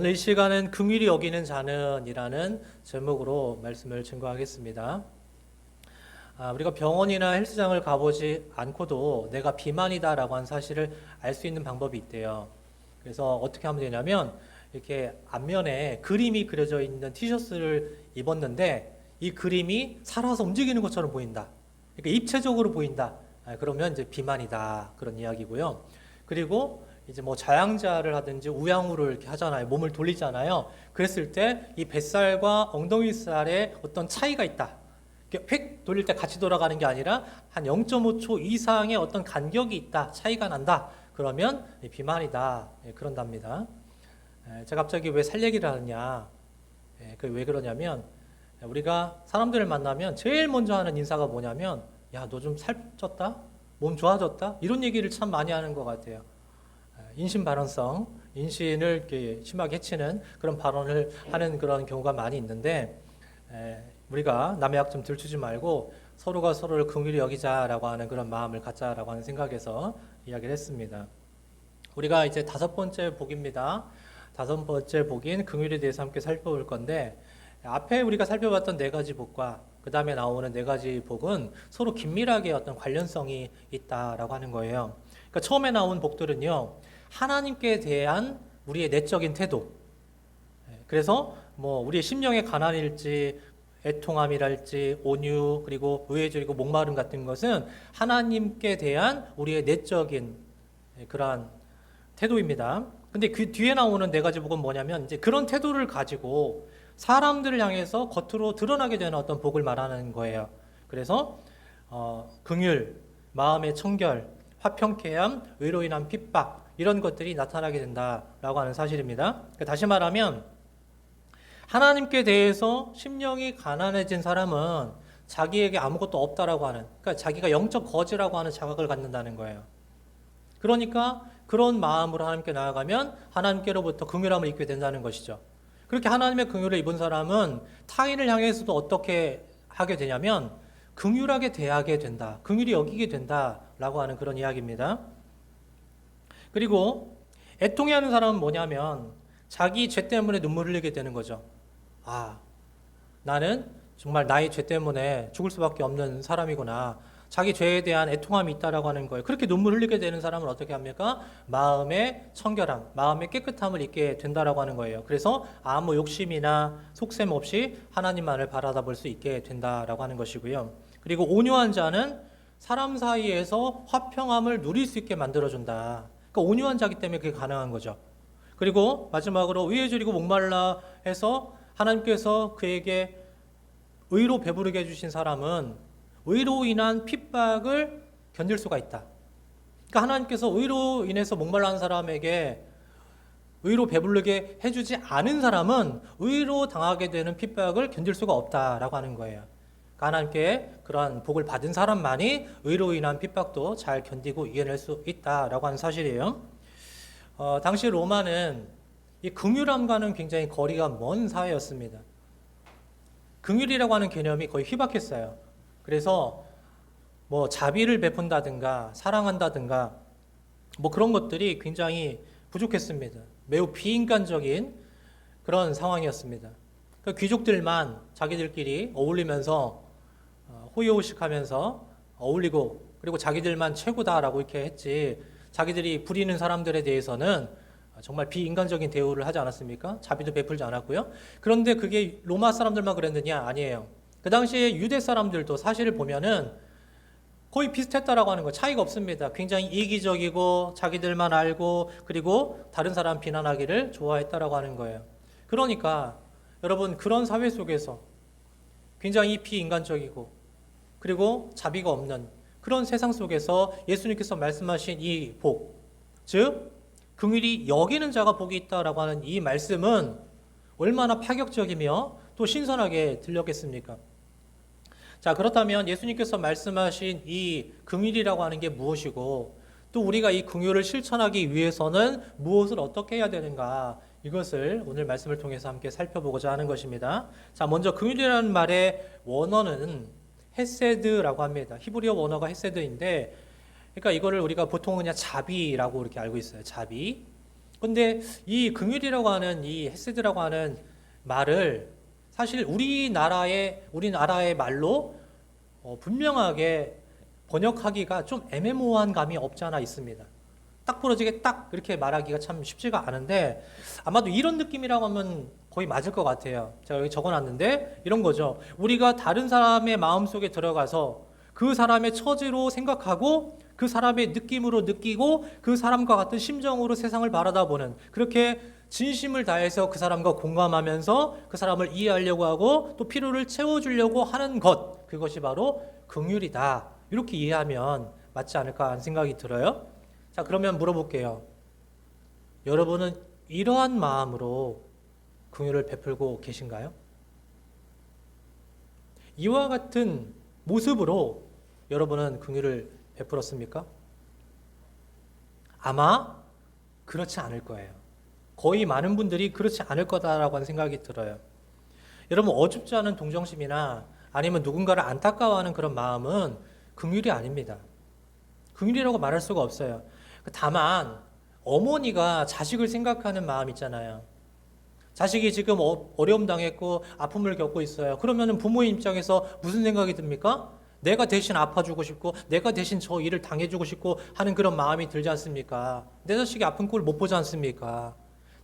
오늘 이 시간은 긍휼히 여기는 자는이라는 제목으로 말씀을 증거하겠습니다. 우리가 병원이나 헬스장을 가보지 않고도 내가 비만이다라고 하는 사실을 알 수 있는 방법이 있대요. 그래서 어떻게 하면 되냐면 이렇게 앞면에 그림이 그려져 있는 티셔츠를 입었는데 이 그림이 살아서 움직이는 것처럼 보인다. 그러니까 입체적으로 보인다. 그러면 이제 비만이다. 그런 이야기고요. 그리고 이제 뭐 자양자를 하든지 우양우를 이렇게 하잖아요. 몸을 돌리잖아요. 그랬을 때 이 뱃살과 엉덩이살에 어떤 차이가 있다. 획 돌릴 때 같이 돌아가는 게 아니라 한 0.5초 이상의 어떤 간격이 있다. 차이가 난다. 그러면 비만이다. 그런답니다. 제가 갑자기 왜 살 얘기를 하느냐. 왜 그러냐면 우리가 사람들을 만나면 제일 먼저 하는 인사가 뭐냐면 야, 너 좀 살쪘다? 몸 좋아졌다? 이런 얘기를 참 많이 하는 것 같아요. 인신 발언성, 인신을 이렇게 심하게 해치는 그런 발언을 하는 그런 경우가 많이 있는데 우리가 남의 약 좀 들추지 말고 서로가 서로를 긍휼히 여기자라고 하는 그런 마음을 갖자라고 하는 생각에서 이야기를 했습니다. 우리가 이제 5번째 복입니다. 5번째 복인 긍휼에 대해서 함께 살펴볼 건데 앞에 우리가 살펴봤던 4가지 복과 그 다음에 나오는 4가지 복은 서로 긴밀하게 어떤 관련성이 있다라고 하는 거예요. 그러니까 처음에 나온 복들은요, 하나님께 대한 우리의 내적인 태도. 그래서 뭐 우리의 심령의 가난일지, 애통함이랄지, 온유, 그리고 의회적이고 목마름 같은 것은 하나님께 대한 우리의 내적인 그러한 태도입니다. 근데 그 뒤에 나오는 4가지 복은 뭐냐면 이제 그런 태도를 가지고 사람들을 향해서 겉으로 드러나게 되는 어떤 복을 말하는 거예요. 그래서 긍휼, 마음의 청결, 화평케함, 의로 인한 핍박 이런 것들이 나타나게 된다라고 하는 사실입니다. 다시 말하면 하나님께 대해서 심령이 가난해진 사람은 자기에게 아무것도 없다라고 하는, 그러니까 자기가 영적 거지라고 하는 자각을 갖는다는 거예요. 그러니까 그런 마음으로 하나님께 나아가면 하나님께로부터 긍휼함을 입게 된다는 것이죠. 그렇게 하나님의 긍휼을 입은 사람은 타인을 향해서도 어떻게 하게 되냐면 긍휼하게 대하게 된다. 긍휼히 여기게 된다라고 하는 그런 이야기입니다. 그리고 애통해하는 사람은 뭐냐면 자기 죄 때문에 눈물 흘리게 되는 거죠. 나는 정말 나의 죄 때문에 죽을 수밖에 없는 사람이구나. 자기 죄에 대한 애통함이 있다라고 하는 거예요. 그렇게 눈물 흘리게 되는 사람은 어떻게 합니까? 마음의 청결함, 마음의 깨끗함을 입게 된다라고 하는 거예요. 그래서 아무 욕심이나 속셈 없이 하나님만을 바라다 볼 수 있게 된다라고 하는 것이고요. 그리고 온유한 자는 사람 사이에서 화평함을 누릴 수 있게 만들어준다. 그러니까 온유한 자기 때문에 그게 가능한 거죠. 그리고 마지막으로 의에 줄이고 목말라 해서 하나님께서 그에게 의로 배부르게 해주신 사람은 의로 인한 핍박을 견딜 수가 있다. 그러니까 하나님께서 의로 인해서 목말라 한 사람에게 의로 배부르게 해주지 않은 사람은 의로 당하게 되는 핍박을 견딜 수가 없다라고 하는 거예요. 그러니까 하나님께 그러한 복을 받은 사람만이 의로 인한 핍박도 잘 견디고 이겨낼 수 있다라고 하는 사실이에요. 당시 로마는 이 긍휼함과는 굉장히 거리가 먼 사회였습니다. 긍휼이라고 하는 개념이 거의 희박했어요. 그래서 뭐 자비를 베푼다든가 사랑한다든가 뭐 그런 것들이 굉장히 부족했습니다. 매우 비인간적인 그런 상황이었습니다. 그러니까 귀족들만 자기들끼리 어울리면서 호의호식하면서 어울리고 그리고 자기들만 최고다라고 이렇게 했지 자기들이 부리는 사람들에 대해서는 정말 비인간적인 대우를 하지 않았습니까? 자비도 베풀지 않았고요. 그런데 그게 로마 사람들만 그랬느냐? 아니에요. 그 당시에 유대 사람들도 사실을 보면은 거의 비슷했다라고 하는 거 차이가 없습니다. 굉장히 이기적이고 자기들만 알고 그리고 다른 사람 비난하기를 좋아했다라고 하는 거예요. 그러니까 여러분 그런 사회 속에서 굉장히 비인간적이고 그리고 자비가 없는 그런 세상 속에서 예수님께서 말씀하신 이 복, 즉 긍휼히 여기는 자가 복이 있다라고 하는 이 말씀은 얼마나 파격적이며 또 신선하게 들렸겠습니까? 자, 그렇다면 예수님께서 말씀하신 이 긍휼이라고 하는 게 무엇이고 또 우리가 이 긍휼을 실천하기 위해서는 무엇을 어떻게 해야 되는가 이것을 오늘 말씀을 통해서 함께 살펴보고자 하는 것입니다. 자, 먼저 긍휼이라는 말의 원어는 헤세드라고 합니다. 히브리어 원어가 헤세드인데 그러니까 이거를 우리가 보통 그냥 자비라고 이렇게 알고 있어요. 자비. 근데 이 긍휼이라고 하는 이 헤세드라고 하는 말을 사실 우리나라의 말로 분명하게 번역하기가 좀 애매모호한 감이 없지 않아 있습니다. 딱 부러지게 딱 이렇게 말하기가 참 쉽지가 않은데 아마도 이런 느낌이라고 하면 거의 맞을 것 같아요. 제가 여기 적어놨는데 이런 거죠. 우리가 다른 사람의 마음속에 들어가서 그 사람의 처지로 생각하고 그 사람의 느낌으로 느끼고 그 사람과 같은 심정으로 세상을 바라다보는, 그렇게 진심을 다해서 그 사람과 공감하면서 그 사람을 이해하려고 하고 또 필요를 채워주려고 하는 것, 그것이 바로 긍휼이다. 이렇게 이해하면 맞지 않을까 하는 생각이 들어요. 자, 그러면 물어볼게요. 여러분은 이러한 마음으로 긍휼을 베풀고 계신가요? 이와 같은 모습으로 여러분은 긍휼을 베풀었습니까? 아마 그렇지 않을 거예요. 거의 많은 분들이 그렇지 않을 거다라고 하는 생각이 들어요. 여러분, 어줍지 않은 동정심이나 아니면 누군가를 안타까워하는 그런 마음은 긍휼이 아닙니다. 긍휼이라고 말할 수가 없어요. 다만 어머니가 자식을 생각하는 마음 있잖아요. 자식이 지금 어려움 당했고 아픔을 겪고 있어요. 그러면 부모의 입장에서 무슨 생각이 듭니까? 내가 대신 아파주고 싶고 내가 대신 저 일을 당해주고 싶고 하는 그런 마음이 들지 않습니까? 내 자식이 아픈 꼴 못 보지 않습니까?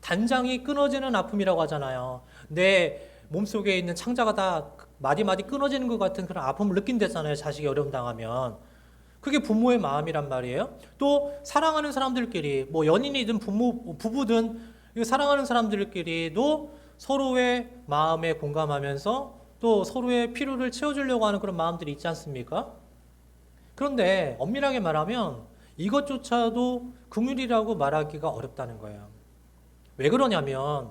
단장이 끊어지는 아픔이라고 하잖아요. 내 몸속에 있는 창자가 다 마디마디 끊어지는 것 같은 그런 아픔을 느낀다잖아요. 자식이 어려움 당하면. 그게 부모의 마음이란 말이에요. 또 사랑하는 사람들끼리, 뭐 연인이든 부부든 사랑하는 사람들끼리도 서로의 마음에 공감하면서 또 서로의 필요를 채워주려고 하는 그런 마음들이 있지 않습니까? 그런데 엄밀하게 말하면 이것조차도 긍휼이라고 말하기가 어렵다는 거예요. 왜 그러냐면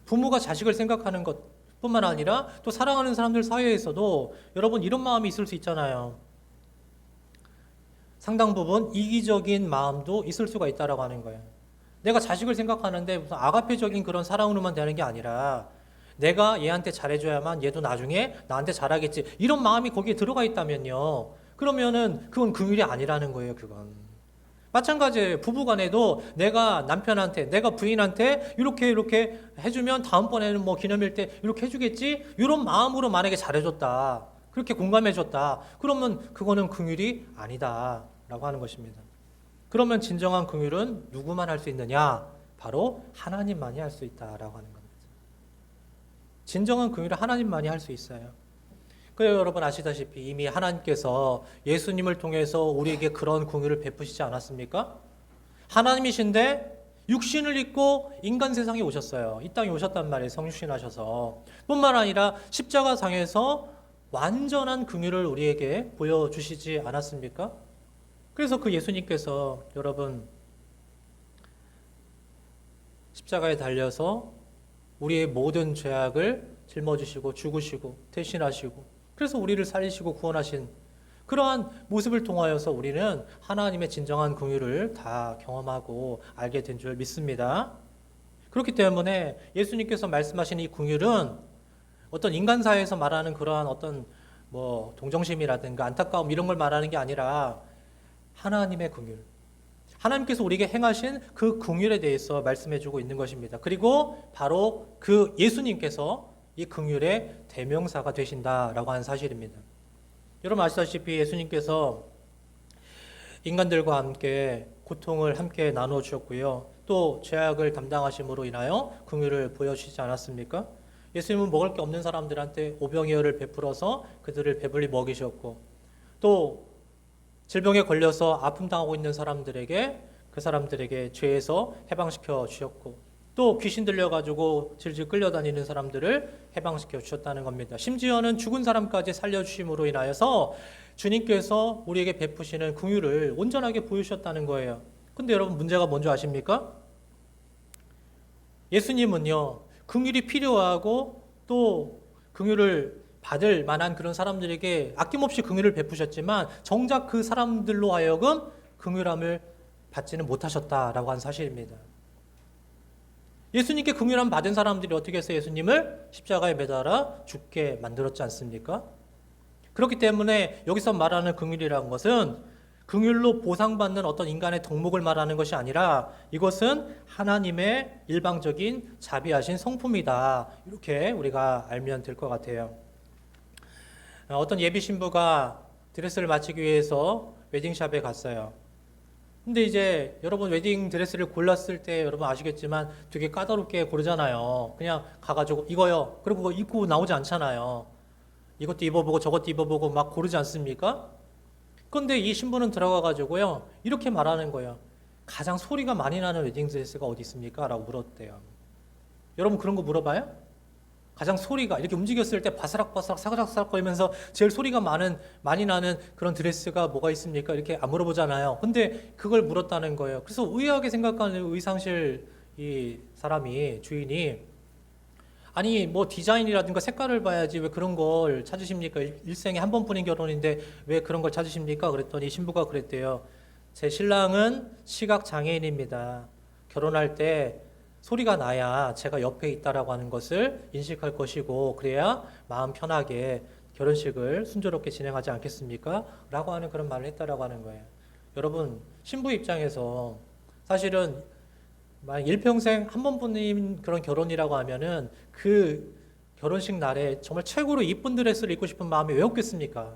부모가 자식을 생각하는 것뿐만 아니라 또 사랑하는 사람들 사이에서도 여러분 이런 마음이 있을 수 있잖아요. 상당 부분 이기적인 마음도 있을 수가 있다라고 하는 거예요. 내가 자식을 생각하는데 무슨 아가페적인 그런 사랑으로만 되는 게 아니라 내가 얘한테 잘해줘야만 얘도 나중에 나한테 잘하겠지, 이런 마음이 거기에 들어가 있다면요, 그러면은 그건 긍휼이 아니라는 거예요. 그건 마찬가지예요. 부부간에도 내가 남편한테, 내가 부인한테 이렇게 해주면 다음번에는 뭐 기념일 때 이렇게 해주겠지, 이런 마음으로 만약에 잘해줬다, 그렇게 공감해줬다, 그러면 그거는 긍휼이 아니다라고 하는 것입니다. 그러면 진정한 긍휼은 누구만 할 수 있느냐? 바로 하나님만이 할 수 있다라고 하는 겁니다. 진정한 긍휼은 하나님만이 할 수 있어요. 그래요, 여러분 아시다시피 이미 하나님께서 예수님을 통해서 우리에게 그런 긍휼을 베푸시지 않았습니까? 하나님이신데 육신을 입고 인간 세상에 오셨어요. 이 땅에 오셨단 말이에요. 성육신하셔서. 뿐만 아니라 십자가상에서 완전한 긍휼을 우리에게 보여주시지 않았습니까? 그래서 그 예수님께서 여러분 십자가에 달려서 우리의 모든 죄악을 짊어지시고 죽으시고 대신하시고 그래서 우리를 살리시고 구원하신 그러한 모습을 통하여서 우리는 하나님의 진정한 긍휼을 다 경험하고 알게 된 줄 믿습니다. 그렇기 때문에 예수님께서 말씀하신 이 긍휼은 어떤 인간사회에서 말하는 그러한 어떤 뭐 동정심이라든가 안타까움 이런 걸 말하는 게 아니라 하나님의 긍휼, 하나님께서 우리에게 행하신 그 긍휼에 대해서 말씀해주고 있는 것입니다. 그리고 바로 그 예수님께서 이 긍휼의 대명사가 되신다라고 하는 사실입니다. 여러분 아시다시피 예수님께서 인간들과 함께 고통을 함께 나누어 주셨고요. 또 죄악을 담당하심으로 인하여 긍휼을 보여주시지 않았습니까? 예수님은 먹을 게 없는 사람들한테 오병이어를 베풀어서 그들을 배불리 먹이셨고, 또 질병에 걸려서 아픔 당하고 있는 사람들에게 그 사람들에게 죄에서 해방시켜 주셨고, 또 귀신 들려가지고 질질 끌려다니는 사람들을 해방시켜 주셨다는 겁니다. 심지어는 죽은 사람까지 살려주심으로 인하여서 주님께서 우리에게 베푸시는 긍휼을 온전하게 보여주셨다는 거예요. 근데 여러분 문제가 뭔지 아십니까? 예수님은요 긍휼이 필요하고 또 긍휼을 받을 만한 그런 사람들에게 아낌없이 긍휼을 베푸셨지만 정작 그 사람들로 하여금 긍휼함을 받지는 못하셨다라고 하는 사실입니다. 예수님께 긍휼함 받은 사람들이 어떻게 해서 예수님을 십자가에 매달아 죽게 만들었지 않습니까? 그렇기 때문에 여기서 말하는 긍휼이라는 것은 긍휼로 보상받는 어떤 인간의 덕목을 말하는 것이 아니라 이것은 하나님의 일방적인 자비하신 성품이다. 이렇게 우리가 알면 될 것 같아요. 어떤 예비 신부가 드레스를 맞추기 위해서 웨딩샵에 갔어요. 근데 이제 여러분 웨딩 드레스를 골랐을 때 여러분 아시겠지만 되게 까다롭게 고르잖아요. 그냥 가가지고 이거요. 그리고 그거 입고 나오지 않잖아요. 이것도 입어보고 저것도 입어보고 막 고르지 않습니까? 근데 이 신부는 들어가가지고요. 이렇게 말하는 거예요. 가장 소리가 많이 나는 웨딩 드레스가 어디 있습니까? 라고 물었대요. 여러분 그런 거 물어봐요? 가장 소리가 이렇게 움직였을 때 바스락바스락 사각사각 거리면서 제일 소리가 많이 나는 그런 드레스가 뭐가 있습니까? 이렇게 안 물어보잖아요. 근데 그걸 물었다는 거예요. 그래서 의아하게 생각하는 의상실 이 사람이 주인이 아니 뭐 디자인이라든가 색깔을 봐야지 왜 그런 걸 찾으십니까? 일생에 한 번뿐인 결혼인데 왜 그런 걸 찾으십니까? 그랬더니 신부가 그랬대요. 제 신랑은 시각 장애인입니다. 결혼할 때 소리가 나야 제가 옆에 있다라고 하는 것을 인식할 것이고 그래야 마음 편하게 결혼식을 순조롭게 진행하지 않겠습니까? 라고 하는 그런 말을 했다라고 하는 거예요. 여러분 신부 입장에서 사실은 만약 일평생 한 번뿐인 그런 결혼이라고 하면은 그 결혼식 날에 정말 최고로 이쁜 드레스를 입고 싶은 마음이 왜 없겠습니까?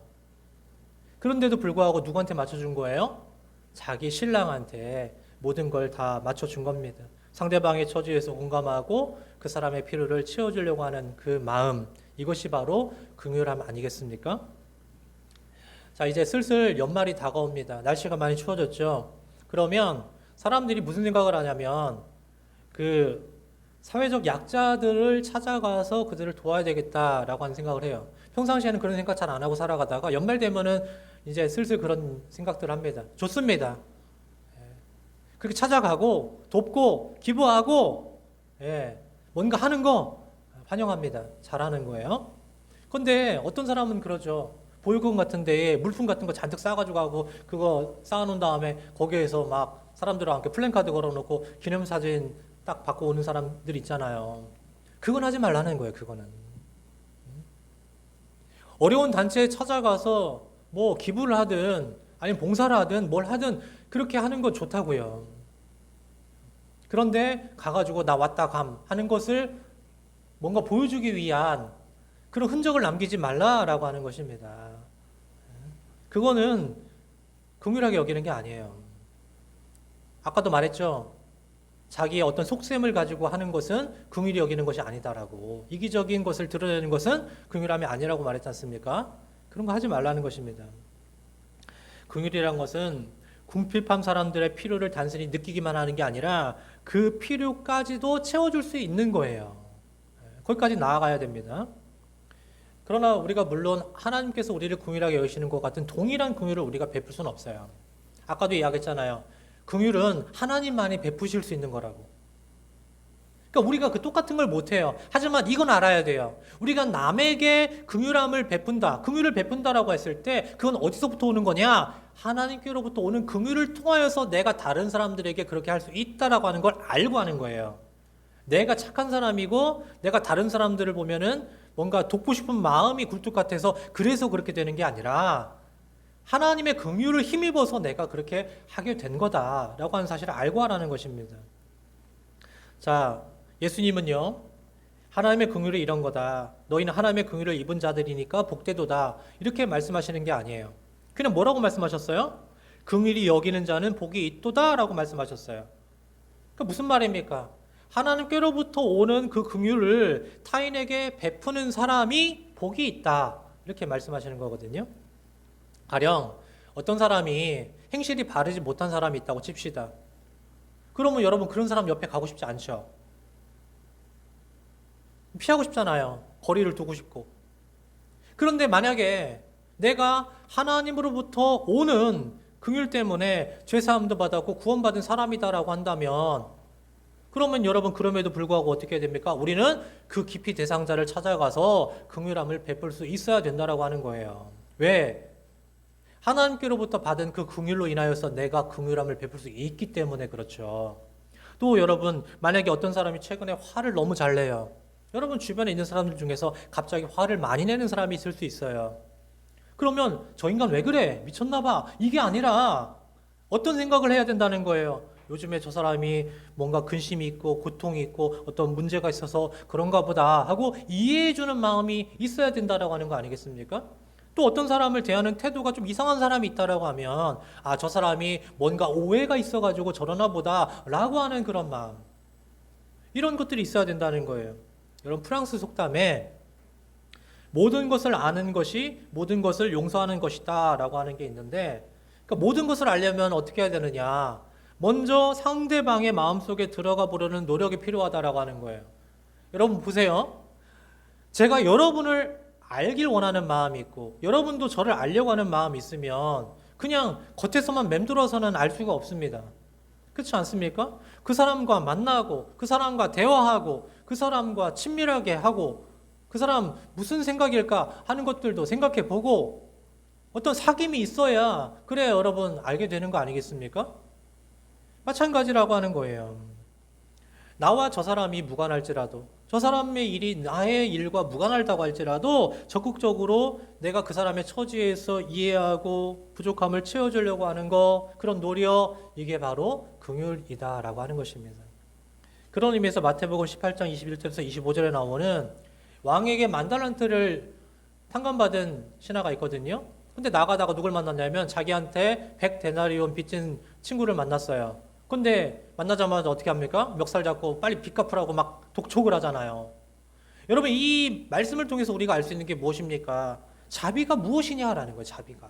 그런데도 불구하고 누구한테 맞춰준 거예요? 자기 신랑한테 모든 걸 다 맞춰준 겁니다. 상대방의 처지에서 공감하고 그 사람의 필요를 채워주려고 하는 그 마음, 이것이 바로 긍휼함 아니겠습니까? 자, 이제 슬슬 연말이 다가옵니다. 날씨가 많이 추워졌죠? 그러면 사람들이 무슨 생각을 하냐면 그 사회적 약자들을 찾아가서 그들을 도와야 되겠다라고 하는 생각을 해요. 평상시에는 그런 생각 잘 안 하고 살아가다가 연말 되면은 이제 슬슬 그런 생각들을 합니다. 좋습니다. 그렇게 찾아가고 돕고 기부하고 뭔가 하는 거 환영합니다. 잘하는 거예요. 그런데 어떤 사람은 그러죠. 보육원 같은 데에 물품 같은 거 잔뜩 싸가지고 가고 그거 쌓아놓은 다음에 거기에서 막 사람들과 함께 플랜카드 걸어놓고 기념사진 딱 받고 오는 사람들 있잖아요. 그건 하지 말라는 거예요. 그거는. 어려운 단체에 찾아가서 뭐 기부를 하든 아니면 봉사를 하든 뭘 하든 그렇게 하는 거 좋다고요. 그런데 가가지고 나 왔다 감 하는 것을 뭔가 보여주기 위한 그런 흔적을 남기지 말라라고 하는 것입니다. 그거는 긍휼하게 여기는 게 아니에요. 아까도 말했죠. 자기의 어떤 속셈을 가지고 하는 것은 긍휼히 여기는 것이 아니다라고. 이기적인 것을 드러내는 것은 긍휼함이 아니라고 말했지 않습니까? 그런 거 하지 말라는 것입니다. 긍휼이란 것은 궁핍한 사람들의 필요를 단순히 느끼기만 하는 게 아니라 그 필요까지도 채워줄 수 있는 거예요. 거기까지 나아가야 됩니다. 그러나 우리가 물론 하나님께서 우리를 긍휼하게 여기시는 것 같은 동일한 긍휼을 우리가 베풀 수는 없어요. 아까도 이야기했잖아요. 긍휼은 하나님만이 베푸실 수 있는 거라고. 그러니까 우리가 그 똑같은 걸 못해요. 하지만 이건 알아야 돼요. 우리가 남에게 긍휼함을 베푼다, 긍휼을 베푼다라고 했을 때 그건 어디서부터 오는 거냐? 하나님께로부터 오는 긍휼을 통하여서 내가 다른 사람들에게 그렇게 할 수 있다라고 하는 걸 알고 하는 거예요. 내가 착한 사람이고 내가 다른 사람들을 보면은 뭔가 돕고 싶은 마음이 굴뚝 같아서 그래서 그렇게 되는 게 아니라 하나님의 긍휼을 힘입어서 내가 그렇게 하게 된 거다라고 하는 사실을 알고 하라는 것입니다. 자, 예수님은요, 하나님의 긍휼이 이런 거다. 너희는 하나님의 긍휼을 입은 자들이니까 복되도다. 이렇게 말씀하시는 게 아니에요. 그냥 뭐라고 말씀하셨어요? 긍휼히 여기는 자는 복이 있도다라고 말씀하셨어요. 그 무슨 말입니까? 하나님께로부터 오는 그 긍휼을 타인에게 베푸는 사람이 복이 있다. 이렇게 말씀하시는 거거든요. 가령 어떤 사람이 행실이 바르지 못한 사람이 있다고 칩시다. 그러면 여러분 그런 사람 옆에 가고 싶지 않죠? 피하고 싶잖아요. 거리를 두고 싶고. 그런데 만약에 내가 하나님으로부터 오는 긍휼 때문에 죄사함도 받았고 구원받은 사람이다라고 한다면 그러면 여러분 그럼에도 불구하고 어떻게 됩니까? 우리는 그 깊이 대상자를 찾아가서 긍휼함을 베풀 수 있어야 된다라고 하는 거예요. 왜? 하나님께로부터 받은 그 긍휼로 인하여서 내가 긍휼함을 베풀 수 있기 때문에 그렇죠. 또 여러분 만약에 어떤 사람이 최근에 화를 너무 잘 내요. 여러분 주변에 있는 사람들 중에서 갑자기 화를 많이 내는 사람이 있을 수 있어요. 그러면 저 인간 왜 그래? 미쳤나 봐. 이게 아니라 어떤 생각을 해야 된다는 거예요. 요즘에 저 사람이 뭔가 근심이 있고 고통이 있고 어떤 문제가 있어서 그런가 보다 하고 이해해주는 마음이 있어야 된다라고 하는 거 아니겠습니까? 또 어떤 사람을 대하는 태도가 좀 이상한 사람이 있다라고 하면 아, 저 사람이 뭔가 오해가 있어가지고 저러나 보다라고 하는 그런 마음, 이런 것들이 있어야 된다는 거예요. 여러분, 프랑스 속담에 모든 것을 아는 것이 모든 것을 용서하는 것이다 라고 하는 게 있는데, 그러니까 모든 것을 알려면 어떻게 해야 되느냐, 먼저 상대방의 마음속에 들어가 보려는 노력이 필요하다라고 하는 거예요. 여러분 보세요. 제가 여러분을 알길 원하는 마음이 있고 여러분도 저를 알려고 하는 마음이 있으면 그냥 겉에서만 맴돌아서는 알 수가 없습니다. 그렇지 않습니까? 그 사람과 만나고 그 사람과 대화하고 그 사람과 친밀하게 하고 그 사람 무슨 생각일까 하는 것들도 생각해 보고 어떤 사귐이 있어야 그래 여러분 알게 되는 거 아니겠습니까? 마찬가지라고 하는 거예요. 나와 저 사람이 무관할지라도, 저 사람의 일이 나의 일과 무관하다고 할지라도 적극적으로 내가 그 사람의 처지에서 이해하고 부족함을 채워주려고 하는 거, 그런 노력, 이게 바로 긍휼이다라고 하는 것입니다. 그런 의미에서 마태복음 18장 21절에서 25절에 나오는 왕에게 만달란트를 탕감받은 신하가 있거든요. 근데 나가다가 누굴 만났냐면 자기한테 100데나리온 빚진 친구를 만났어요. 근데 만나자마자 어떻게 합니까? 멱살 잡고 빨리 빚 갚으라고 막 독촉을 하잖아요. 여러분, 이 말씀을 통해서 우리가 알 수 있는 게 무엇입니까? 자비가 무엇이냐라는 거예요. 자비가.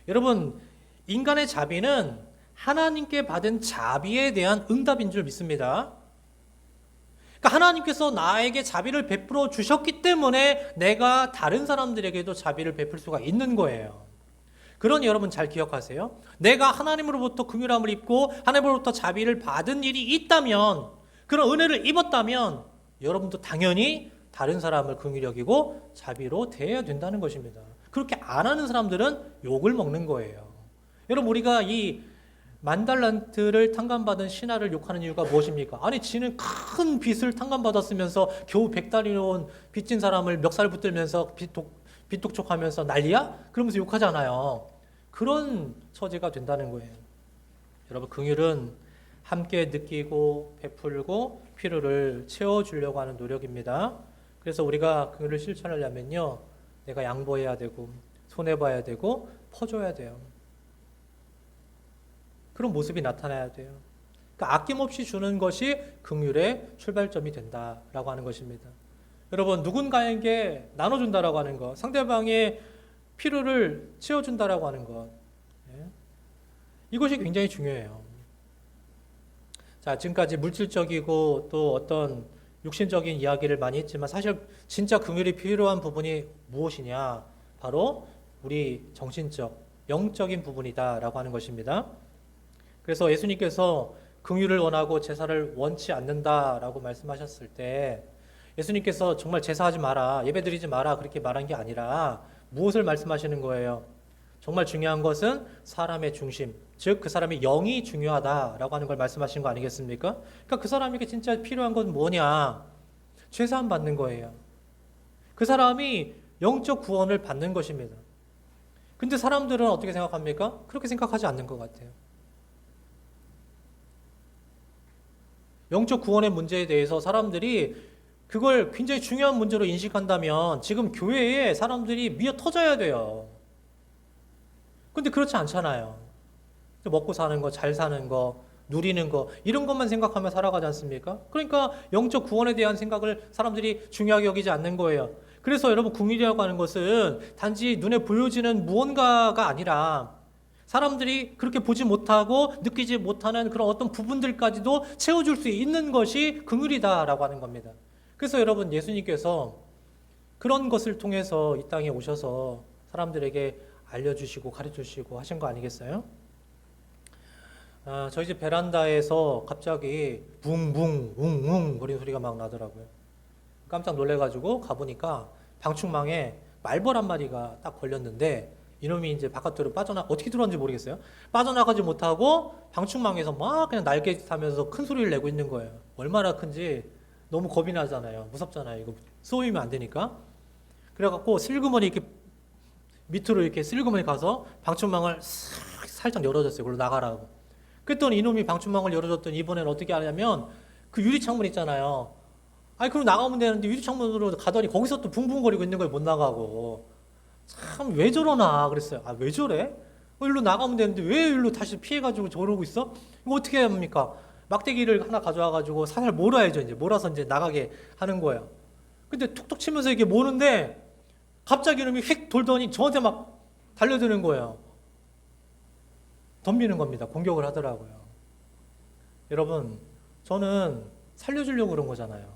여러분, 인간의 자비는 하나님께 받은 자비에 대한 응답인 줄 믿습니다. 그러니까 하나님께서 나에게 자비를 베풀어 주셨기 때문에 내가 다른 사람들에게도 자비를 베풀 수가 있는 거예요. 그러니 여러분 잘 기억하세요. 내가 하나님으로부터 긍휼함을 입고 하나님으로부터 자비를 받은 일이 있다면, 그런 은혜를 입었다면 여러분도 당연히 다른 사람을 긍휼히 여기고 자비로 대해야 된다는 것입니다. 그렇게 안 하는 사람들은 욕을 먹는 거예요. 여러분, 우리가 이 만달란트를 탕감받은 신하를 욕하는 이유가 무엇입니까? 아니, 지는 큰 빚을 탕감받았으면서 겨우 100달러온 빚진 사람을 멱살 붙들면서 빚독촉하면서 난리야? 그러면서 욕하잖아요. 그런 처지가 된다는 거예요. 여러분, 긍휼은 함께 느끼고 베풀고 필요를 채워주려고 하는 노력입니다. 그래서 우리가 긍휼을 실천하려면요, 내가 양보해야 되고 손해봐야 되고 퍼줘야 돼요. 그런 모습이 나타나야 돼요. 그러니까 아낌없이 주는 것이 긍휼의 출발점이 된다라고 하는 것입니다. 여러분, 누군가에게 나눠준다라고 하는 것, 상대방의 필요를 채워준다라고 하는 것, 이것이 굉장히 중요해요. 자, 지금까지 물질적이고 또 어떤 육신적인 이야기를 많이 했지만 사실 진짜 긍휼이 필요한 부분이 무엇이냐? 바로 우리 정신적, 영적인 부분이다라고 하는 것입니다. 그래서 예수님께서 긍휼을 원하고 제사를 원치 않는다라고 말씀하셨을 때 예수님께서 정말 제사하지 마라, 예배드리지 마라 그렇게 말한 게 아니라 무엇을 말씀하시는 거예요? 정말 중요한 것은 사람의 중심, 즉 그 사람의 영이 중요하다라고 하는 걸 말씀하신 거 아니겠습니까? 그러니까 그 사람에게 진짜 필요한 건 뭐냐? 죄사함 받는 거예요. 그 사람이 영적 구원을 받는 것입니다. 근데 사람들은 어떻게 생각합니까? 그렇게 생각하지 않는 것 같아요. 영적 구원의 문제에 대해서 사람들이 그걸 굉장히 중요한 문제로 인식한다면 지금 교회에 사람들이 미어 터져야 돼요. 근데 그렇지 않잖아요. 먹고 사는 거, 잘 사는 거, 누리는 거, 이런 것만 생각하며 살아가지 않습니까? 그러니까 영적 구원에 대한 생각을 사람들이 중요하게 여기지 않는 거예요. 그래서 여러분, 긍휼이라고 하는 것은 단지 눈에 보여지는 무언가가 아니라 사람들이 그렇게 보지 못하고 느끼지 못하는 그런 어떤 부분들까지도 채워줄 수 있는 것이 긍휼이다라고 하는 겁니다. 그래서 여러분, 예수님께서 그런 것을 통해서 이 땅에 오셔서 사람들에게 알려주시고 가르쳐주시고 하신 거 아니겠어요? 저희 집 베란다에서 갑자기 붕붕 웅웅 거리는 소리가 막 나더라고요. 깜짝 놀래가지고 가보니까 방충망에 말벌 한 마리가 딱 걸렸는데 이놈이 이제 바깥으로 어떻게 들어왔는지 모르겠어요. 빠져나가지 못하고 방충망에서 막 그냥 날개 타면서 큰 소리를 내고 있는 거예요. 얼마나 큰지 너무 겁이 나잖아요. 무섭잖아요. 이거 쏘이면 안 되니까. 그래갖고 슬그머니 이렇게 밑으로 이렇게 슬그머니 가서 방충망을 살짝 열어줬어요. 그걸로 나가라고. 그랬더니 이놈이 방충망을 열어줬더니 이번에는 어떻게 하냐면 그 유리창문 있잖아요. 아니 그럼 나가면 되는데 유리창문으로 가더니 거기서 또 붕붕거리고 있는 거예요. 못 나가고. 참 왜 저러나 그랬어요. 아 왜 저래? 일로 나가면 되는데 왜 일로 다시 피해가지고 저러고 있어? 이거 어떻게 해야 합니까? 막대기를 하나 가져와가지고 살살 몰아야죠. 이제 몰아서 이제 나가게 하는 거예요. 근데 툭툭 치면서 이렇게 모는데 갑자기 이놈이 휙 돌더니 저한테 막 달려드는 거예요. 덤비는 겁니다. 공격을 하더라고요. 여러분, 저는 살려주려고 그런 거잖아요.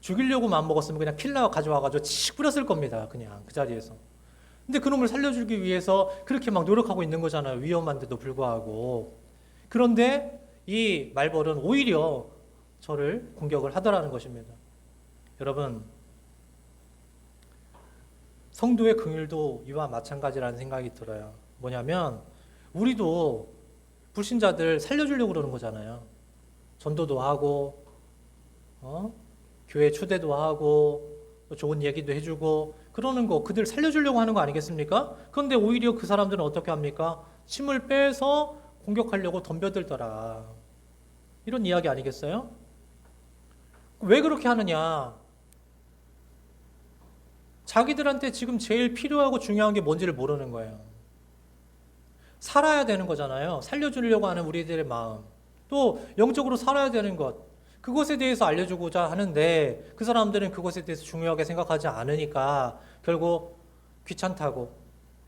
죽이려고 마음먹었으면 그냥 킬러 가져와가지고 칙 뿌렸을 겁니다. 그냥 그 자리에서. 근데 그놈을 살려주기 위해서 그렇게 막 노력하고 있는 거잖아요. 위험한데도 불구하고. 그런데 이 말벌은 오히려 저를 공격을 하더라는 것입니다. 여러분, 성도의 긍휼도 이와 마찬가지라는 생각이 들어요. 뭐냐면 우리도 불신자들 살려주려고 그러는 거잖아요. 전도도 하고 교회 초대도 하고 좋은 얘기도 해주고 그러는 거 그들 살려주려고 하는 거 아니겠습니까? 그런데 오히려 그 사람들은 어떻게 합니까? 침을 빼서 공격하려고 덤벼들더라. 이런 이야기 아니겠어요? 왜 그렇게 하느냐? 자기들한테 지금 제일 필요하고 중요한 게 뭔지를 모르는 거예요. 살아야 되는 거잖아요. 살려주려고 하는 우리들의 마음. 또 영적으로 살아야 되는 것. 그것에 대해서 알려주고자 하는데 그 사람들은 그것에 대해서 중요하게 생각하지 않으니까 결국 귀찮다고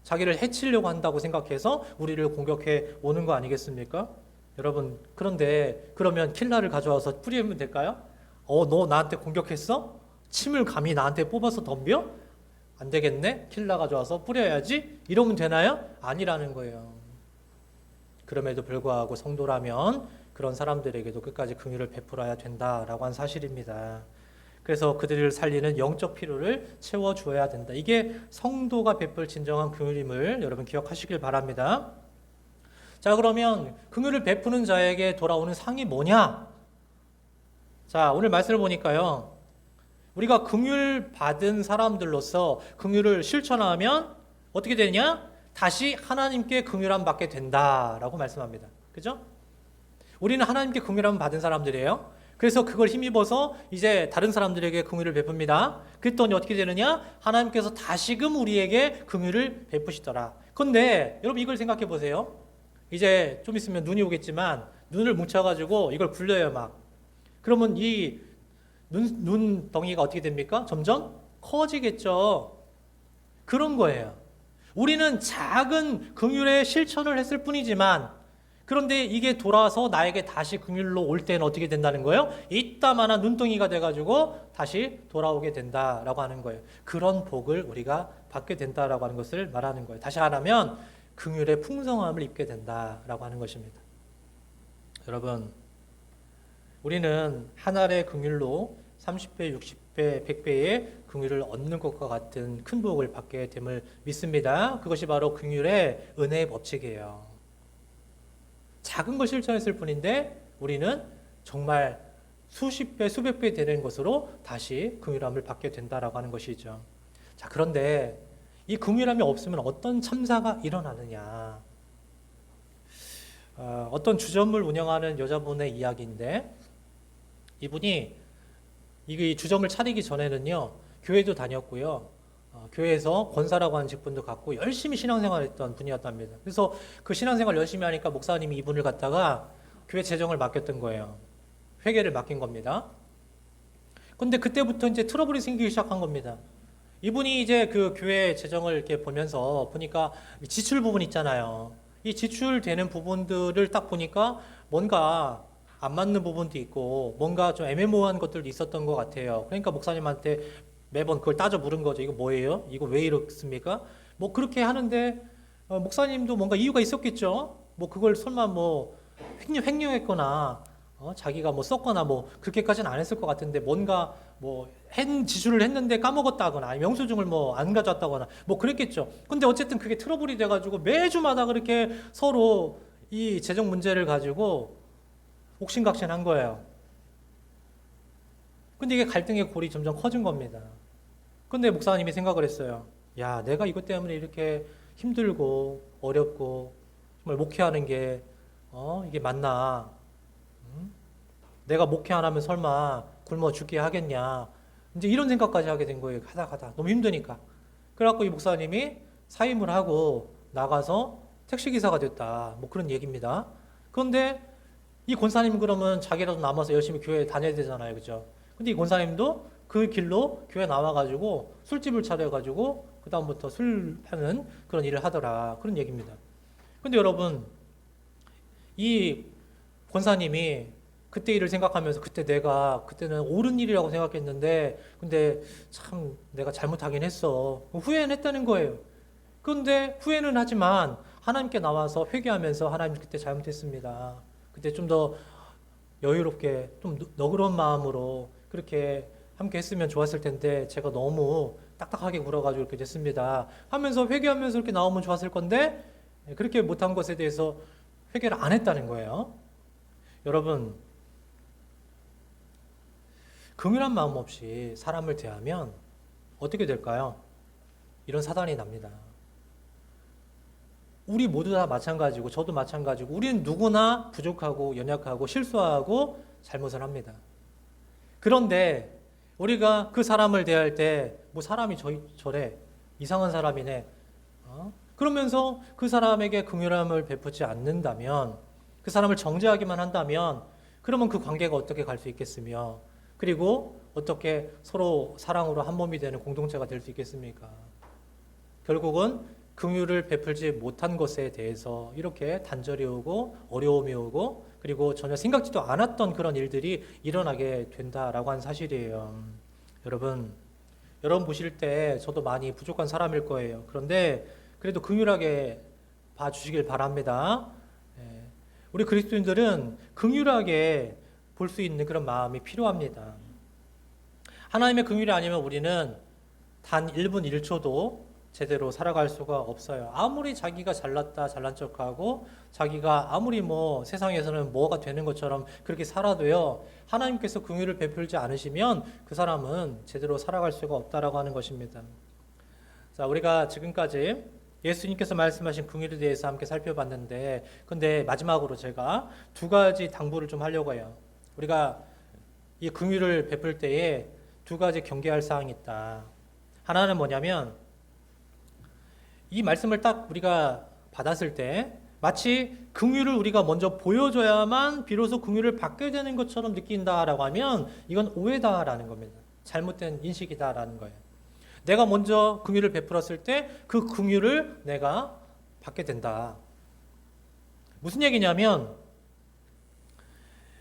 자기를 해치려고 한다고 생각해서 우리를 공격해 오는 거 아니겠습니까? 여러분, 그런데 그러면 킬러를 가져와서 뿌리면 될까요? 너 나한테 공격했어? 침을 감히 나한테 뽑아서 덤벼? 안 되겠네? 킬러 가져와서 뿌려야지? 이러면 되나요? 아니라는 거예요. 그럼에도 불구하고 성도라면 그런 사람들에게도 끝까지 긍휼을 베풀어야 된다라고 한 사실입니다. 그래서 그들을 살리는 영적 필요를 채워주어야 된다. 이게 성도가 베풀 진정한 긍휼임을 여러분 기억하시길 바랍니다. 자, 그러면 긍휼을 베푸는 자에게 돌아오는 상이 뭐냐? 자, 오늘 말씀을 보니까요. 우리가 긍휼 받은 사람들로서 긍휼을 실천하면 어떻게 되냐? 다시 하나님께 긍휼함 받게 된다라고 말씀합니다. 그죠? 우리는 하나님께 긍휼함 받은 사람들이에요. 그래서 그걸 힘입어서 이제 다른 사람들에게 긍휼을 베풉니다. 그랬더니 어떻게 되느냐? 하나님께서 다시금 우리에게 긍휼을 베푸시더라. 그런데 여러분 이걸 생각해 보세요. 이제 좀 있으면 눈이 오겠지만 눈을 뭉쳐가지고 이걸 굴려요 막. 그러면 이 눈덩이가 어떻게 됩니까? 점점 커지겠죠. 그런 거예요. 우리는 작은 긍휼의 실천을 했을 뿐이지만 그런데 이게 돌아서 나에게 다시 긍휼로 올 때는 어떻게 된다는 거예요? 이따만한 눈덩이가 돼가지고 다시 돌아오게 된다라고 하는 거예요. 그런 복을 우리가 받게 된다라고 하는 것을 말하는 거예요. 다시 말하면 긍휼의 풍성함을 입게 된다라고 하는 것입니다. 여러분, 우리는 한 알의 긍휼로 30배, 60배, 100배의 긍휼을 얻는 것과 같은 큰 복을 받게 됨을 믿습니다. 그것이 바로 긍휼의 은혜의 법칙이에요. 작은 걸 실천했을 뿐인데 우리는 정말 수십 배, 수백 배 되는 것으로 다시 긍휼함을 받게 된다라고 하는 것이죠. 자, 그런데 이 긍휼함이 없으면 어떤 참사가 일어나느냐? 어떤 주점을 운영하는 여자분의 이야기인데 이분이 이 주점을 차리기 전에는요 교회도 다녔고요 교회에서 권사라고 하는 직분도 갖고 열심히 신앙생활했던 분이었답니다. 그래서 그 신앙생활 열심히 하니까 목사님이 이분을 갖다가 교회 재정을 맡겼던 거예요. 회계를 맡긴 겁니다. 그런데 그때부터 이제 트러블이 생기기 시작한 겁니다. 이분이 이제 그 교회 재정을 이렇게 보면서 보니까 지출 부분 있잖아요. 이 지출되는 부분들을 딱 보니까 뭔가 안 맞는 부분도 있고 뭔가 좀 애매모호한 것들도 있었던 것 같아요. 그러니까 목사님한테 매번 그걸 따져 물은 거죠. 이거 뭐예요? 이거 왜 이렇습니까? 뭐 그렇게 하는데 목사님도 뭔가 이유가 있었겠죠. 뭐 그걸 설마 뭐 횡령했거나 자기가 뭐 썼거나 뭐 그렇게까지는 안 했을 것 같은데 뭔가 뭐 지출을 했는데 까먹었다거나 아니면 영수증을 뭐 안 가져왔다거나 뭐 그랬겠죠. 근데 어쨌든 그게 트러블이 돼가지고 매주마다 그렇게 서로 이 재정 문제를 가지고 옥신각신한 거예요. 근데 이게 갈등의 골이 점점 커진 겁니다. 근데 목사님이 생각을 했어요. 야, 내가 이것 때문에 이렇게 힘들고 어렵고 정말 목회하는 게 이게 맞나? 음? 내가 목회 안 하면 설마 굶어 죽게 하겠냐? 이제 이런 생각까지 하게 된 거예요. 가다 너무 힘드니까. 그래갖고 이 목사님이 사임을 하고 나가서 택시기사가 됐다. 뭐 그런 얘기입니다. 그런데 이 권사님 그러면 자기라도 남아서 열심히 교회 다녀야 되잖아요. 그죠? 근데 이 권사님도 그 길로 교회 나와가지고 술집을 차려가지고 그다음부터 술 파는 그런 일을 하더라. 그런 얘기입니다. 근데 여러분, 이 권사님이 그때 일을 생각하면서 그때는 옳은 일이라고 생각했는데 근데 참 내가 잘못하긴 했어. 후회는 했다는 거예요. 그런데 후회는 하지만 하나님께 나와서 회개하면서 하나님 그때 잘못했습니다. 그때 좀 더 여유롭게 좀 너그러운 마음으로 그렇게 함께 했으면 좋았을 텐데 제가 너무 딱딱하게 굴어가지고 이렇게 됐습니다. 하면서 회개하면서 이렇게 나오면 좋았을 건데 그렇게 못한 것에 대해서 회개를 안 했다는 거예요. 여러분, 긍휼한 마음 없이 사람을 대하면 어떻게 될까요? 이런 사단이 납니다. 우리 모두 다 마찬가지고 저도 마찬가지고 우리는 누구나 부족하고 연약하고 실수하고 잘못을 합니다. 그런데 우리가 그 사람을 대할 때 뭐 사람이 저래 이상한 사람이네 그러면서 그 사람에게 긍휼함을 베푸지 않는다면 그 사람을 정죄하기만 한다면 그러면 그 관계가 어떻게 갈 수 있겠으며 그리고 어떻게 서로 사랑으로 한 몸이 되는 공동체가 될 수 있겠습니까? 결국은 긍휼을 베풀지 못한 것에 대해서 이렇게 단절이 오고 어려움이 오고 그리고 전혀 생각지도 않았던 그런 일들이 일어나게 된다라고 하는 사실이에요. 여러분 보실 때 저도 많이 부족한 사람일 거예요. 그런데 그래도 긍휼하게 봐주시길 바랍니다. 우리 그리스도인들은 긍휼하게 볼 수 있는 그런 마음이 필요합니다. 하나님의 긍휼이 아니면 우리는 단 1분 1초도 제대로 살아갈 수가 없어요. 아무리 자기가 잘났다 잘난 척하고 자기가 아무리 뭐 세상에서는 뭐가 되는 것처럼 그렇게 살아도요 하나님께서 긍휼을 베풀지 않으시면 그 사람은 제대로 살아갈 수가 없다라고 하는 것입니다. 자, 우리가 지금까지 예수님께서 말씀하신 긍휼에 대해서 함께 살펴봤는데 근데 마지막으로 제가 두 가지 당부를 좀 하려고 해요. 우리가 이 긍휼을 베풀 때에 두 가지 경계할 사항이 있다. 하나는 뭐냐면 이 말씀을 딱 우리가 받았을 때 마치 긍휼을 우리가 먼저 보여줘야만 비로소 긍휼을 받게 되는 것처럼 느낀다라고 하면 이건 오해다라는 겁니다. 잘못된 인식이다라는 거예요. 내가 먼저 긍휼을 베풀었을 때 그 긍휼을 내가 받게 된다. 무슨 얘기냐면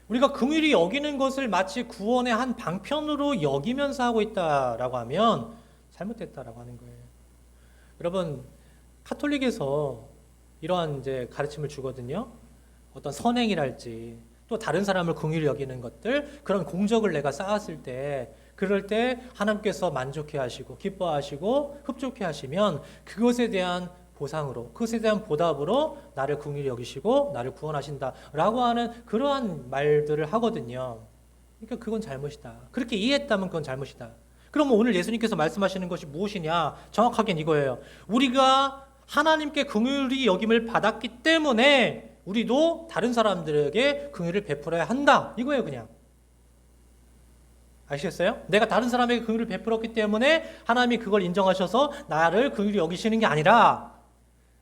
우리가 긍휼히 여기는 것을 마치 구원의 한 방편으로 여기면서 하고 있다라고 하면 잘못됐다라고 하는 거예요. 여러분, 카톨릭에서 이러한 이제 가르침을 주거든요. 어떤 선행이랄지 또 다른 사람을 긍휼히 여기는 것들 그런 공적을 내가 쌓았을 때 그럴 때 하나님께서 만족해 하시고 기뻐하시고 흡족해 하시면 그것에 대한 보상으로 그것에 대한 보답으로 나를 긍휼히 여기시고 나를 구원하신다라고 하는 그러한 말들을 하거든요. 그러니까 그건 잘못이다. 그렇게 이해했다면 그건 잘못이다. 그럼 오늘 예수님께서 말씀하시는 것이 무엇이냐? 정확하게는 이거예요. 우리가 하나님께 긍휼히 여김을 받았기 때문에 우리도 다른 사람들에게 긍휼을 베풀어야 한다. 이거예요, 그냥. 아시겠어요? 내가 다른 사람에게 긍휼을 베풀었기 때문에 하나님이 그걸 인정하셔서 나를 긍휼히 여기시는 게 아니라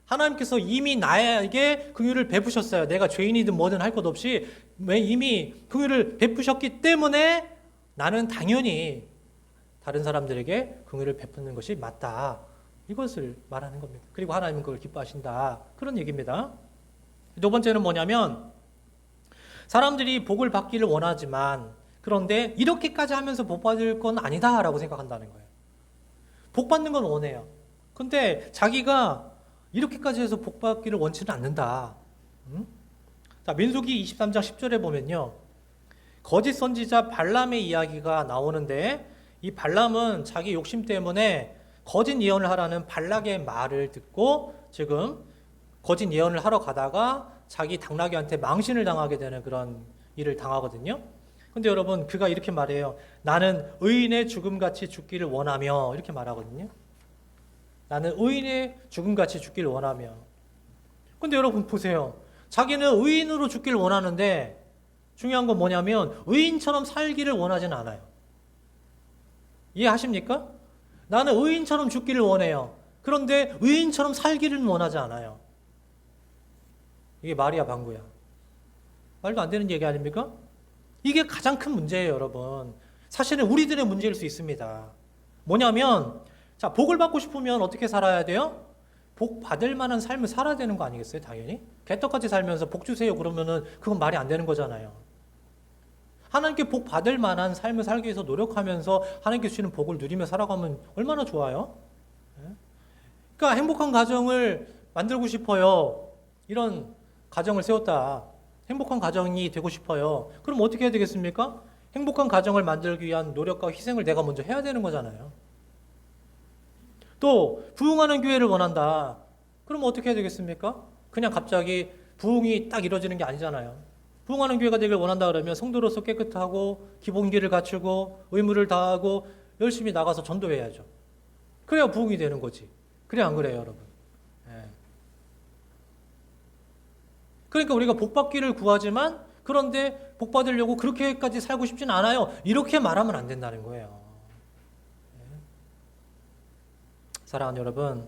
하나님께서 이미 나에게 긍휼을 베푸셨어요. 내가 죄인이든 뭐든 할 것 없이 이미 긍휼을 베푸셨기 때문에 나는 당연히 다른 사람들에게 긍휼을 베푸는 것이 맞다. 이것을 말하는 겁니다. 그리고 하나님은 그걸 기뻐하신다. 그런 얘기입니다. 두 번째는 뭐냐면 사람들이 복을 받기를 원하지만 그런데 이렇게까지 하면서 복 받을 건 아니다라고 생각한다는 거예요. 복 받는 건 원해요. 근데 자기가 이렇게까지 해서 복 받기를 원치는 않는다. 자, 민수기 23장 10절에 보면요. 거짓 선지자 발람의 이야기가 나오는데 이 발람은 자기 욕심 때문에 거짓 예언을 하라는 발락의 말을 듣고 지금 거짓 예언을 하러 가다가 자기 당나귀한테 망신을 당하게 되는 그런 일을 당하거든요. 근데 여러분, 그가 이렇게 말해요. 나는 의인의 죽음같이 죽기를 원하며, 이렇게 말하거든요. 나는 의인의 죽음같이 죽기를 원하며. 근데 여러분 보세요. 자기는 의인으로 죽기를 원하는데 중요한 건 뭐냐면 의인처럼 살기를 원하지는 않아요. 이해하십니까? 나는 의인처럼 죽기를 원해요. 그런데 의인처럼 살기를 원하지 않아요. 이게 말이야 방구야. 말도 안 되는 얘기 아닙니까? 이게 가장 큰 문제예요, 여러분. 사실은 우리들의 문제일 수 있습니다. 뭐냐면, 자, 복을 받고 싶으면 어떻게 살아야 돼요? 복 받을 만한 삶을 살아야 되는 거 아니겠어요, 당연히? 개떡같이 살면서 복 주세요 그러면은 그건 말이 안 되는 거잖아요. 하나님께 복 받을 만한 삶을 살기 위해서 노력하면서 하나님께 주시는 복을 누리며 살아가면 얼마나 좋아요? 그러니까 행복한 가정을 만들고 싶어요. 이런 가정을 세웠다. 행복한 가정이 되고 싶어요. 그럼 어떻게 해야 되겠습니까? 행복한 가정을 만들기 위한 노력과 희생을 내가 먼저 해야 되는 거잖아요. 또 부흥하는 교회를 원한다. 그럼 어떻게 해야 되겠습니까? 그냥 갑자기 부흥이 딱 이루어지는 게 아니잖아요. 부흥하는 교회가 되길 원한다 그러면 성도로서 깨끗하고 기본기를 갖추고 의무를 다하고 열심히 나가서 전도해야죠. 그래야 부흥이 되는 거지. 그래 안 그래요, 여러분? 예. 그러니까 우리가 복 받기를 구하지만 그런데 복 받으려고 그렇게까지 살고 싶진 않아요. 이렇게 말하면 안 된다는 거예요. 사랑하는 여러분,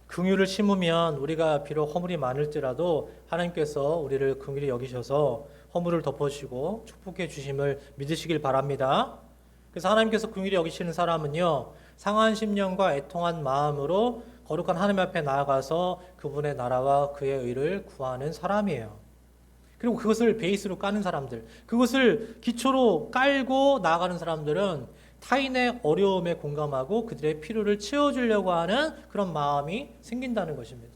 긍휼을 심으면 우리가 비록 허물이 많을지라도 하나님께서 우리를 긍휼히 여기셔서 허물을 덮어주시고 축복해 주심을 믿으시길 바랍니다. 그래서 하나님께서 긍휼히 여기시는 사람은요, 상한 심령과 애통한 마음으로 거룩한 하나님 앞에 나아가서 그분의 나라와 그의 의를 구하는 사람이에요. 그리고 그것을 베이스로 까는 사람들, 그것을 기초로 깔고 나아가는 사람들은 타인의 어려움에 공감하고 그들의 필요를 채워주려고 하는 그런 마음이 생긴다는 것입니다.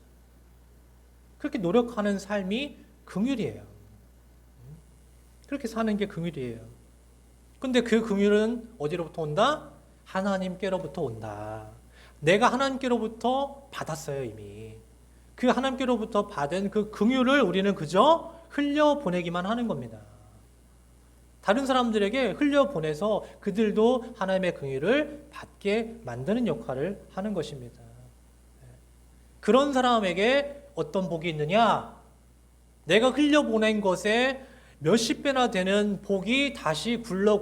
그렇게 노력하는 삶이 긍휼이에요. 그렇게 사는 게 긍휼이에요. 근데 그 긍휼은 어디로부터 온다? 하나님께로부터 온다. 내가 하나님께로부터 받았어요, 이미. 그 하나님께로부터 받은 그 긍휼을 우리는 그저 흘려보내기만 하는 겁니다. 다른 사람들에게 흘려보내서 그들도 하나님의 긍휼을 받게 만드는 역할을 하는 것입니다. 그런 사람에게 어떤 복이 있느냐? 내가 흘려보낸 것에 몇십 배나 되는 복이 다시 굴러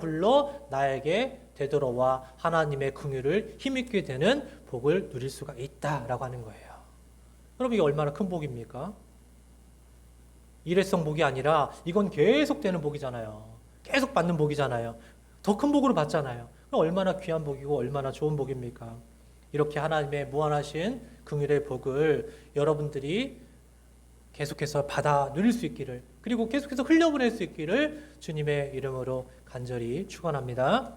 나에게 되돌아와 하나님의 긍휼을 힘입게 되는 복을 누릴 수가 있다라고 하는 거예요. 여러분, 이게 얼마나 큰 복입니까? 일회성 복이 아니라 이건 계속되는 복이잖아요. 계속 받는 복이잖아요. 더 큰 복으로 받잖아요. 얼마나 귀한 복이고 얼마나 좋은 복입니까? 이렇게 하나님의 무한하신 긍휼의 복을 여러분들이 계속해서 받아 누릴 수 있기를, 그리고 계속해서 흘려보낼 수 있기를 주님의 이름으로 간절히 축원합니다.